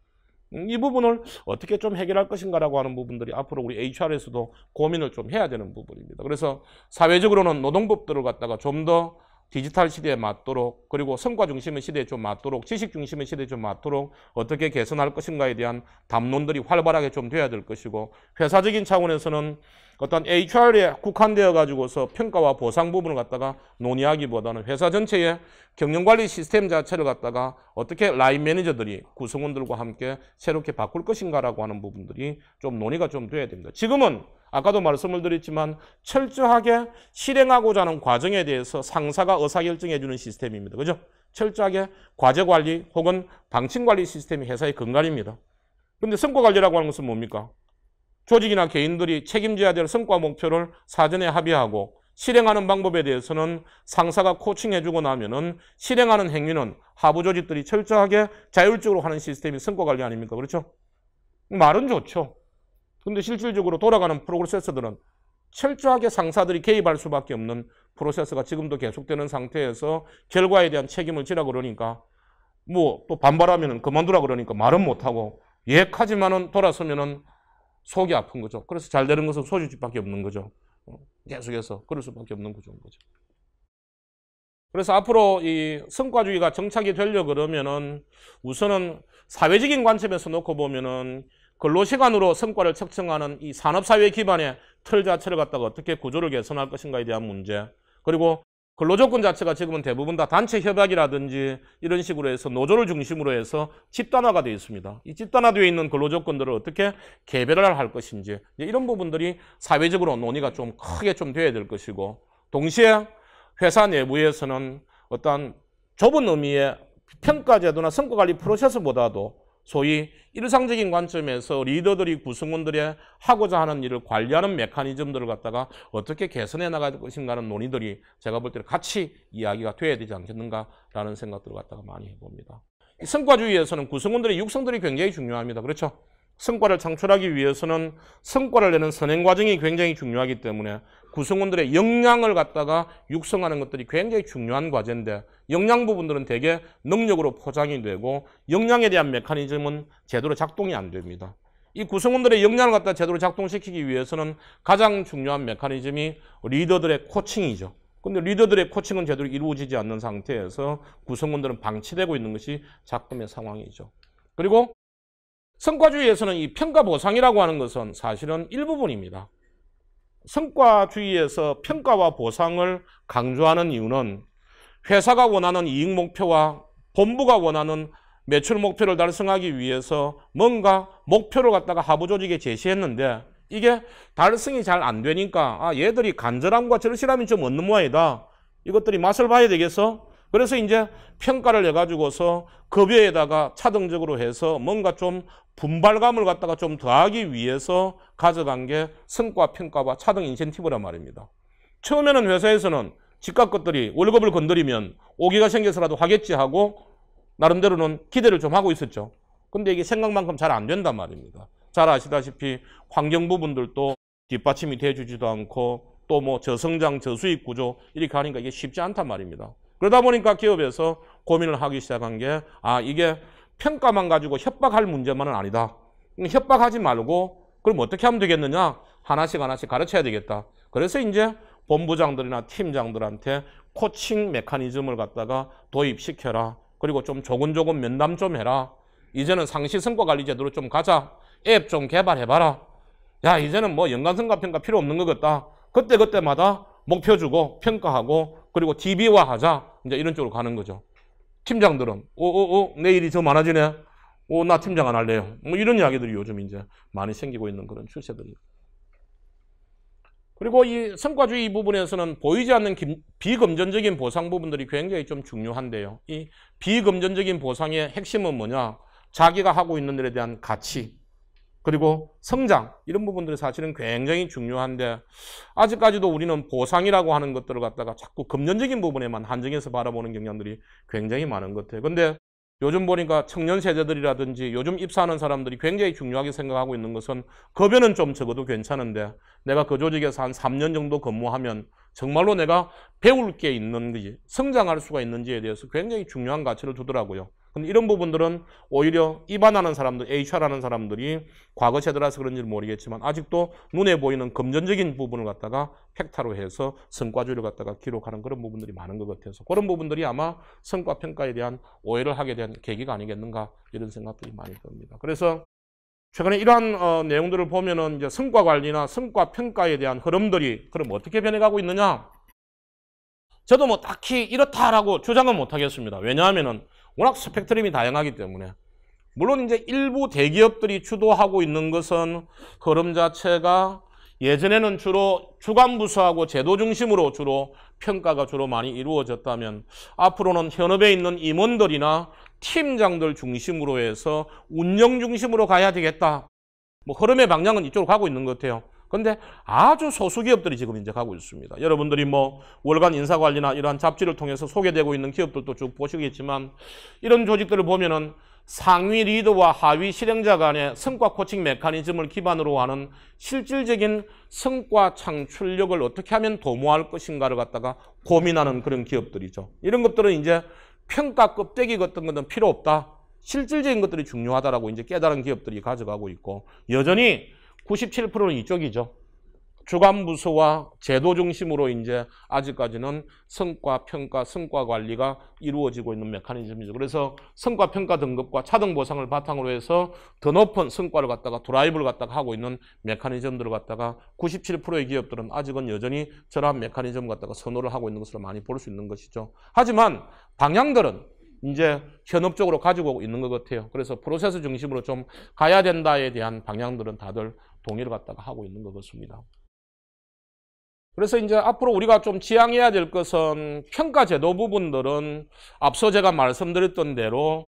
이 부분을 어떻게 좀 해결할 것인가라고 하는 부분들이 앞으로 우리 HR에서도 고민을 좀 해야 되는 부분입니다. 그래서 사회적으로는 노동법들을 갖다가 좀 더 디지털 시대에 맞도록 그리고 성과 중심의 시대에 좀 맞도록 지식 중심의 시대에 좀 맞도록 어떻게 개선할 것인가에 대한 담론들이 활발하게 좀 돼야 될 것이고 회사적인 차원에서는 어떤 HR에 국한되어 가지고서 평가와 보상 부분을 갖다가 논의하기보다는 회사 전체의 경영관리 시스템 자체를 갖다가 어떻게 라인 매니저들이 구성원들과 함께 새롭게 바꿀 것인가라고 하는 부분들이 좀 논의가 좀 돼야 됩니다. 지금은 아까도 말씀을 드렸지만 철저하게 실행하고자 하는 과정에 대해서 상사가 의사결정해 주는 시스템입니다. 그죠? 철저하게 과제관리 혹은 방침관리 시스템이 회사의 근간입니다. 그런데 성과관리라고 하는 것은 뭡니까? 조직이나 개인들이 책임져야 될 성과 목표를 사전에 합의하고 실행하는 방법에 대해서는 상사가 코칭해 주고 나면은 실행하는 행위는 하부 조직들이 철저하게 자율적으로 하는 시스템이 성과관리 아닙니까? 그렇죠? 말은 좋죠. 근데 실질적으로 돌아가는 프로세서들은 철저하게 상사들이 개입할 수밖에 없는 프로세스가 지금도 계속되는 상태에서 결과에 대한 책임을 지라 그러니까 뭐 또 반발하면은 그만두라 그러니까 말은 못하고 예하지만은 돌아서면은 속이 아픈 거죠. 그래서 잘 되는 것은 소주집밖에 없는 거죠. 계속해서 그럴 수밖에 없는 구조인 거죠. 그래서 앞으로 이 성과주의가 정착이 되려고 그러면은 우선은 사회적인 관점에서 놓고 보면은 근로시간으로 성과를 측정하는 이 산업사회 기반의 틀 자체를 갖다가 어떻게 구조를 개선할 것인가에 대한 문제, 그리고 근로조건 자체가 지금은 대부분 다 단체 협약이라든지 이런 식으로 해서 노조를 중심으로 해서 집단화가 되어 있습니다. 이 집단화되어 있는 근로조건들을 어떻게 개별화를 할 것인지 이런 부분들이 사회적으로 논의가 좀 크게 좀 돼야 될 것이고, 동시에 회사 내부에서는 어떤 좁은 의미의 평가제도나 성과관리 프로세스보다도 소위 일상적인 관점에서 리더들이 구성원들의 하고자 하는 일을 관리하는 메커니즘들을 갖다가 어떻게 개선해 나갈 것인가 하는 논의들이 제가 볼 때는 같이 이야기가 돼야 되지 않겠는가라는 생각들을 갖다가 많이 해봅니다. 이 성과주의에서는 구성원들의 육성들이 굉장히 중요합니다. 그렇죠? 성과를 창출하기 위해서는 성과를 내는 선행 과정이 굉장히 중요하기 때문에 구성원들의 역량을 갖다가 육성하는 것들이 굉장히 중요한 과제인데, 역량 부분들은 대개 능력으로 포장이 되고 역량에 대한 메커니즘은 제대로 작동이 안 됩니다. 이 구성원들의 역량을 갖다 제대로 작동시키기 위해서는 가장 중요한 메커니즘이 리더들의 코칭이죠. 근데 리더들의 코칭은 제대로 이루어지지 않는 상태에서 구성원들은 방치되고 있는 것이 작금의 상황이죠. 그리고 성과주의에서는 이 평가 보상이라고 하는 것은 사실은 일부분입니다. 성과주의에서 평가와 보상을 강조하는 이유는 회사가 원하는 이익 목표와 본부가 원하는 매출 목표를 달성하기 위해서 뭔가 목표를 갖다가 하부 조직에 제시했는데 이게 달성이 잘 안 되니까 얘들이 간절함과 절실함이 좀 없는 모양이다. 이것들이 맛을 봐야 되겠어? 그래서 이제 평가를 해가지고서 급여에다가 차등적으로 해서 뭔가 좀 분발감을 갖다가 좀 더하기 위해서 가져간 게 성과 평가와 차등 인센티브란 말입니다. 처음에는 회사에서는 집값 것들이 월급을 건드리면 오기가 생겨서라도 하겠지 하고 나름대로는 기대를 좀 하고 있었죠. 근데 이게 생각만큼 잘 안 된단 말입니다. 잘 아시다시피 환경 부분들도 뒷받침이 돼주지도 않고 또 뭐 저성장 저수익 구조 이렇게 하니까 이게 쉽지 않단 말입니다. 그러다 보니까 기업에서 고민을 하기 시작한 게 이게 평가만 가지고 협박할 문제만은 아니다. 협박하지 말고 그럼 어떻게 하면 되겠느냐? 하나씩 가르쳐야 되겠다. 그래서 이제 본부장들이나 팀장들한테 코칭 메커니즘을 갖다가 도입시켜라. 그리고 좀 조근조근 면담 좀 해라. 이제는 상시 성과 관리 제도로 좀 가자. 앱 좀 개발해봐라. 야, 이제는 뭐 연간 성과 필요 없는 것 같다. 그때마다 목표 주고 평가하고 그리고 DB화 하자. 이제 이런 쪽으로 가는 거죠. 팀장들은 내 일이 더 많아지네. 나 팀장 안 할래요. 뭐 이런 이야기들이 요즘 이제 많이 생기고 있는 그런 추세들이에요. 그리고 이 성과주의 부분에서는 보이지 않는 비금전적인 보상 부분들이 굉장히 좀 중요한데요. 이 비금전적인 보상의 핵심은 뭐냐? 자기가 하고 있는 일에 대한 가치, 그리고 성장, 이런 부분들이 사실은 굉장히 중요한데 아직까지도 우리는 보상이라고 하는 것들을 갖다가 자꾸 금전적인 부분에만 한정해서 바라보는 경향들이 굉장히 많은 것 같아요. 근데 요즘 보니까 청년 세대들이라든지 요즘 입사하는 사람들이 굉장히 중요하게 생각하고 있는 것은 급여는 좀 적어도 괜찮은데 내가 그 조직에서 한 3년 정도 근무하면 정말로 내가 배울 게 있는지 성장할 수가 있는지에 대해서 굉장히 중요한 가치를 두더라고요. 근데 이런 부분들은 오히려 입안하는 사람들, HR하는 사람들이 과거 세대라서 그런지 모르겠지만 아직도 눈에 보이는 금전적인 부분을 갖다가 팩타로 해서 성과주의를 갖다가 기록하는 그런 부분들이 많은 것 같아서 그런 부분들이 아마 성과평가에 대한 오해를 하게 된 계기가 아니겠는가 이런 생각들이 많이 듭니다. 그래서 최근에 이러한 내용들을 보면은 이제 성과관리나 성과평가에 대한 흐름들이 그럼 어떻게 변해가고 있느냐? 저도 뭐 딱히 이렇다라고 주장은 못하겠습니다. 왜냐하면은 워낙 스펙트럼이 다양하기 때문에. 물론 이제 일부 대기업들이 주도하고 있는 것은 흐름 자체가 예전에는 주로 주관부서하고 제도 중심으로 주로 평가가 주로 많이 이루어졌다면 앞으로는 현업에 있는 임원들이나 팀장들 중심으로 해서 운영 중심으로 가야 되겠다. 뭐 흐름의 방향은 이쪽으로 가고 있는 것 같아요. 근데 아주 소수 기업들이 지금 이제 가고 있습니다. 여러분들이 뭐 월간 인사관리나 이러한 잡지를 통해서 소개되고 있는 기업들도 쭉 보시겠지만 이런 조직들을 보면은 상위 리더와 하위 실행자 간의 성과 코칭 메커니즘을 기반으로 하는 실질적인 성과 창출력을 어떻게 하면 도모할 것인가를 갖다가 고민하는 그런 기업들이죠. 이런 것들은 이제 평가 껍데기 같은 것은 필요 없다. 실질적인 것들이 중요하다라고 이제 깨달은 기업들이 가져가고 있고 여전히 97%는 이쪽이죠. 주관 부서와 제도 중심으로 이제 아직까지는 성과 평가, 성과 관리가 이루어지고 있는 메커니즘이죠. 그래서 성과 평가 등급과 차등 보상을 바탕으로 해서 더 높은 성과를 갖다가 드라이브를 갖다가 하고 있는 메커니즘들을 갖다가 97%의 기업들은 아직은 여전히 저러한 메커니즘 갖다가 선호를 하고 있는 것으로 많이 볼 수 있는 것이죠. 하지만 방향들은 이제 현업적으로 가지고 있는 것 같아요. 그래서 프로세스 중심으로 좀 가야 된다에 대한 방향들은 다들 동의를 갖다가 하고 있는 것 같습니다. 그래서 이제 앞으로 우리가 좀 지향해야 될 것은 평가 제도 부분들은 앞서 제가 말씀드렸던 대로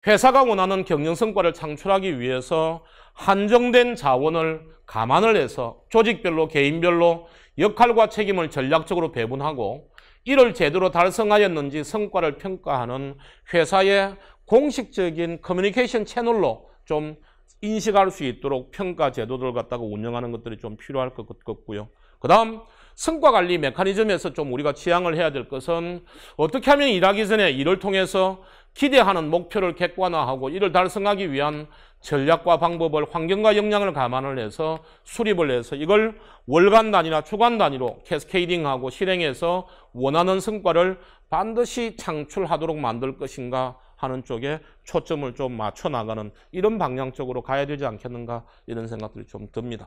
회사가 원하는 경영 성과를 창출하기 위해서 한정된 자원을 감안을 해서 조직별로 개인별로 역할과 책임을 전략적으로 배분하고 이를 제대로 달성하였는지 성과를 평가하는 회사의 공식적인 커뮤니케이션 채널로 좀 인식할 수 있도록 평가 제도들을 갖다가 운영하는 것들이 좀 필요할 것 같고요. 그 다음 성과관리 메커니즘에서 좀 우리가 지향을 해야 될 것은 어떻게 하면 일하기 전에 이를 통해서 기대하는 목표를 객관화하고 이를 달성하기 위한 전략과 방법을 환경과 역량을 감안을 해서 수립을 해서 이걸 월간 단위나 주간 단위로 캐스케이딩하고 실행해서 원하는 성과를 반드시 창출하도록 만들 것인가 하는 쪽에 초점을 좀 맞춰 나가는 이런 방향 쪽으로 가야 되지 않겠는가 이런 생각들이 좀 듭니다.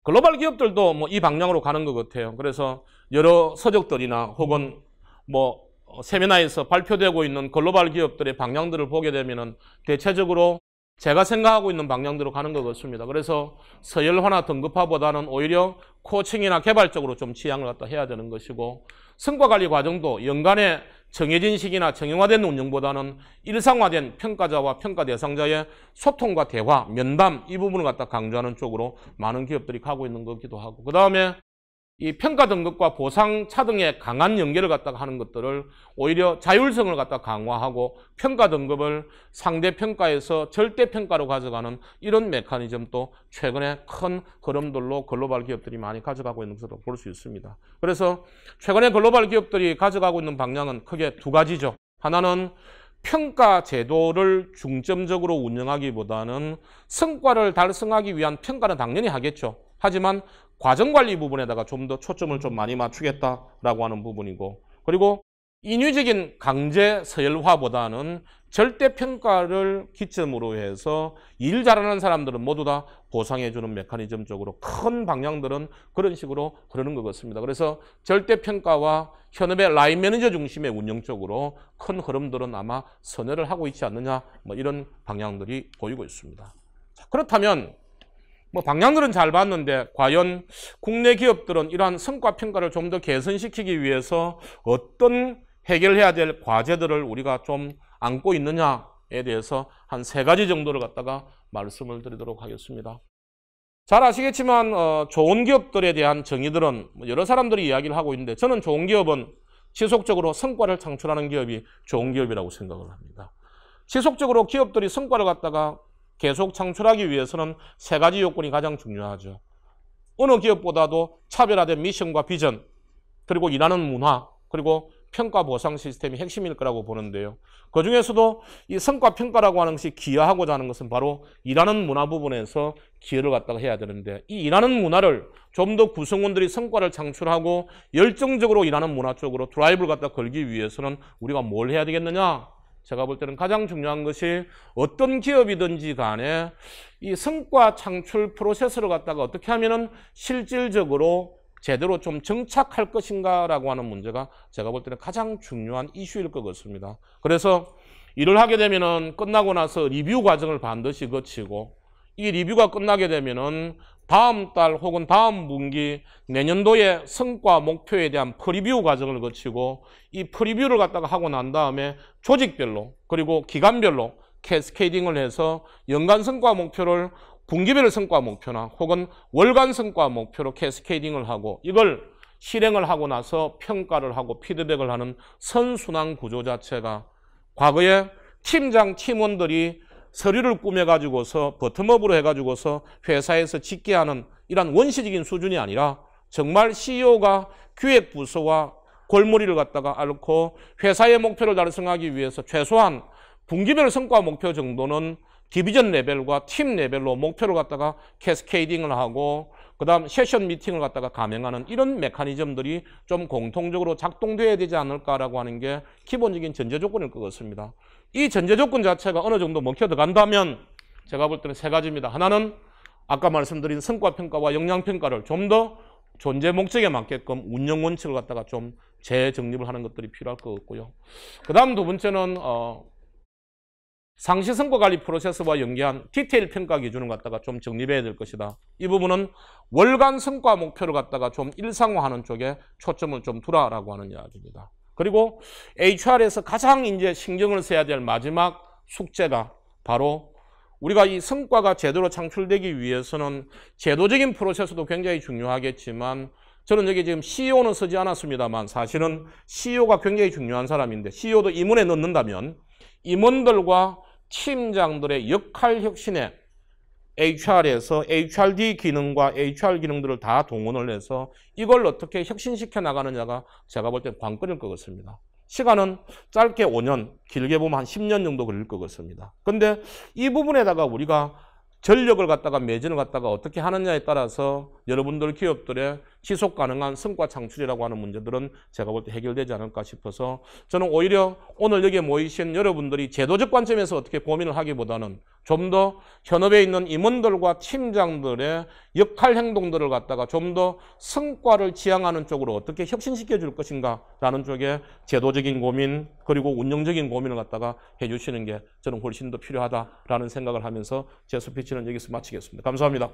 글로벌 기업들도 뭐 이 방향으로 가는 것 같아요. 그래서 여러 서적들이나 혹은 뭐 세미나에서 발표되고 있는 글로벌 기업들의 방향들을 보게 되면은 대체적으로 제가 생각하고 있는 방향대로 가는 것 같습니다. 그래서 서열화나 등급화보다는 오히려 코칭이나 개발적으로 좀 지향을 갖다 해야 되는 것이고 성과관리 과정도 연간에 정해진 시기나 정형화된 운영보다는 일상화된 평가자와 평가 대상자의 소통과 대화, 면담 이 부분을 갖다 강조하는 쪽으로 많은 기업들이 가고 있는 거기도 하고 그 다음에 이 평가 등급과 보상 차등의 강한 연계를 갖다가 하는 것들을 오히려 자율성을 갖다 강화하고 평가 등급을 상대 평가에서 절대 평가로 가져가는 이런 메커니즘도 최근에 큰 흐름들로 글로벌 기업들이 많이 가져가고 있는 것으로 볼 수 있습니다. 그래서 최근에 글로벌 기업들이 가져가고 있는 방향은 크게 두 가지죠. 하나는 평가 제도를 중점적으로 운영하기보다는 성과를 달성하기 위한 평가는 당연히 하겠죠. 하지만 과정관리 부분에다가 좀 더 초점을 좀 많이 맞추겠다라고 하는 부분이고 그리고 인위적인 강제 서열화보다는 절대평가를 기점으로 해서 일 잘하는 사람들은 모두 다 보상해주는 메커니즘적으로 큰 방향들은 그런 식으로 흐르는 것 같습니다. 그래서 절대평가와 현업의 라인 매니저 중심의 운영 쪽으로 큰 흐름들은 아마 선회를 하고 있지 않느냐 뭐 이런 방향들이 보이고 있습니다. 자, 그렇다면 뭐 방향들은 잘 봤는데 과연 국내 기업들은 이러한 성과 평가를 좀 더 개선시키기 위해서 어떤 해결해야 될 과제들을 우리가 좀 안고 있느냐에 대해서 한 3가지 정도를 갖다가 말씀을 드리도록 하겠습니다. 잘 아시겠지만 좋은 기업들에 대한 정의들은 여러 사람들이 이야기를 하고 있는데 저는 좋은 기업은 지속적으로 성과를 창출하는 기업이 좋은 기업이라고 생각을 합니다. 지속적으로 기업들이 성과를 갖다가 계속 창출하기 위해서는 3가지 요건이 가장 중요하죠. 어느 기업보다도 차별화된 미션과 비전, 그리고 일하는 문화, 그리고 평가 보상 시스템이 핵심일 거라고 보는데요. 그 중에서도 이 성과 평가라고 하는 것이 기여하고자 하는 것은 바로 일하는 문화 부분에서 기여를 갖다가 해야 되는데 이 일하는 문화를 좀 더 구성원들이 성과를 창출하고 열정적으로 일하는 문화 쪽으로 드라이브를 갖다 걸기 위해서는 우리가 뭘 해야 되겠느냐? 제가 볼 때는 가장 중요한 것이 어떤 기업이든지 간에 이 성과 창출 프로세스를 갖다가 어떻게 하면은 실질적으로 제대로 좀 정착할 것인가라고 하는 문제가 제가 볼 때는 가장 중요한 이슈일 것 같습니다. 그래서 일을 하게 되면은 끝나고 나서 리뷰 과정을 반드시 거치고 이 리뷰가 끝나게 되면은 다음 달 혹은 다음 분기 내년도의 성과 목표에 대한 프리뷰 과정을 거치고 이 프리뷰를 갖다가 하고 난 다음에 조직별로 그리고 기간별로 캐스케이딩을 해서 연간 성과 목표를 분기별 성과 목표나 혹은 월간 성과 목표로 캐스케이딩을 하고 이걸 실행을 하고 나서 평가를 하고 피드백을 하는 선순환 구조 자체가 과거에 팀장, 팀원들이 서류를 꾸며가지고서 버텀업으로 해가지고서 회사에서 짓게 하는 이런 원시적인 수준이 아니라 정말 CEO가 기획부서와 골머리를 갖다가 앓고 회사의 목표를 달성하기 위해서 최소한 분기별 성과 목표 정도는 디비전 레벨과 팀 레벨로 목표를 갖다가 캐스케이딩을 하고 그다음 세션 미팅을 갖다가 감행하는 이런 메커니즘들이 좀 공통적으로 작동돼야 되지 않을까라고 하는 게 기본적인 전제 조건일 것 같습니다. 이 전제 조건 자체가 어느 정도 먹혀 들어간다면 제가 볼 때는 세 가지입니다. 하나는 아까 말씀드린 성과평가와 역량평가를 좀 더 존재 목적에 맞게끔 운영 원칙을 갖다가 좀 재정립을 하는 것들이 필요할 것 같고요. 그 다음 두 번째는 상시 성과 관리 프로세스와 연계한 디테일 평가 기준을 갖다가 좀 정립해야 될 것이다. 이 부분은 월간 성과 목표를 갖다가 좀 일상화하는 쪽에 초점을 좀 두라라고 하는 이야기입니다. 그리고 HR에서 가장 이제 신경을 써야 될 마지막 숙제가 바로 우리가 이 성과가 제대로 창출되기 위해서는 제도적인 프로세스도 굉장히 중요하겠지만 저는 여기 지금 CEO는 쓰지 않았습니다만 사실은 CEO가 굉장히 중요한 사람인데 CEO도 임원에 넣는다면 임원들과 팀장들의 역할 혁신에 HR에서 HRD 기능과 HR 기능들을 다 동원을 해서 이걸 어떻게 혁신시켜 나가느냐가 제가 볼 때 관건일 것 같습니다. 시간은 짧게 5년, 길게 보면 한 10년 정도 걸릴 것 같습니다. 근데 이 부분에다가 우리가 전력을 갖다가 매진을 갖다가 어떻게 하느냐에 따라서 여러분들 기업들의 지속 가능한 성과 창출이라고 하는 문제들은 제가 볼 때 해결되지 않을까 싶어서 저는 오히려 오늘 여기에 모이신 여러분들이 제도적 관점에서 어떻게 고민을 하기보다는 좀 더 현업에 있는 임원들과 팀장들의 역할 행동들을 갖다가 좀 더 성과를 지향하는 쪽으로 어떻게 혁신시켜 줄 것인가 라는 쪽에 제도적인 고민 그리고 운영적인 고민을 갖다가 해주시는 게 저는 훨씬 더 필요하다라는 생각을 하면서 제 스피치는 여기서 마치겠습니다. 감사합니다.